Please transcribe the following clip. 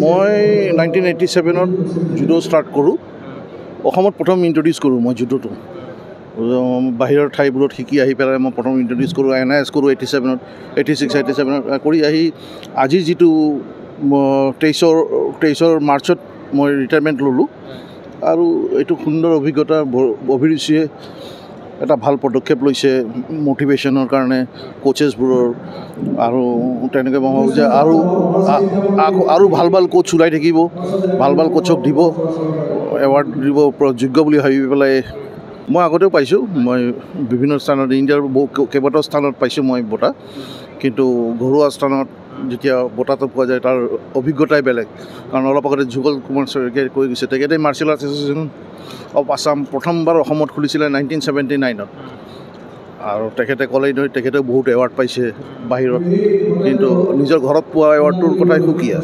মই 1987 judo start কৰোঁ অসমত প্ৰথম ইণ্ট্ৰডিউচ কৰোঁ মই জুডোটো বাহিৰৰ ঠাইবোৰত শিকি আহি পেলাই মই প্ৰথম ইণ্ট্ৰডিউচ কৰোঁ NIS কৰোঁ 87 86 87 কৰি আহি আজি যিটো 23 মাৰ্চত মই ৰিটায়াৰমেণ্ট ল'লোঁ আৰু এইটো সুন্দৰ অভিজ্ঞতা অভিৰুচিয়ে এটা ভাল পদক্ষেপ লৈছে মটিভেশ্যনৰ কাৰণে কোচেছবোৰৰ আৰু তেনেকৈ মই ভাবোঁ যে আৰু ভাল ভাল কোচ ওলাই থাকিব ভাল কোচক দিব এৱাৰ্ড দিব যোগ্য বুলি ভাবি পেলাই মই আগতেও পাইছোঁ মই বিভিন্ন স্থানত ইণ্ডিয়াৰ কেইবাটাও স্থানত পাইছোঁ মই বঁটা কিন্তু ঘৰুৱা স্থানত যেতিয়া বঁটাটো পোৱা যায় তাৰ অভিজ্ঞতাই বেলেগ কাৰণ অলপ আগতে যুগল কুমাৰ শইকীয়াই কৈ গৈছে তেখেতে martial arts association of Assam প্ৰথমবাৰ অসমত খুলিছিলে 1979 আৰু তেখেতে ক'লেই নহয় তেখেতে বহুত এৱাৰ্ড পাইছে বাহিৰত কিন্তু নিজৰ ঘৰত পোৱা এৱাৰ্ডটোৰ কথাই সুকীয়া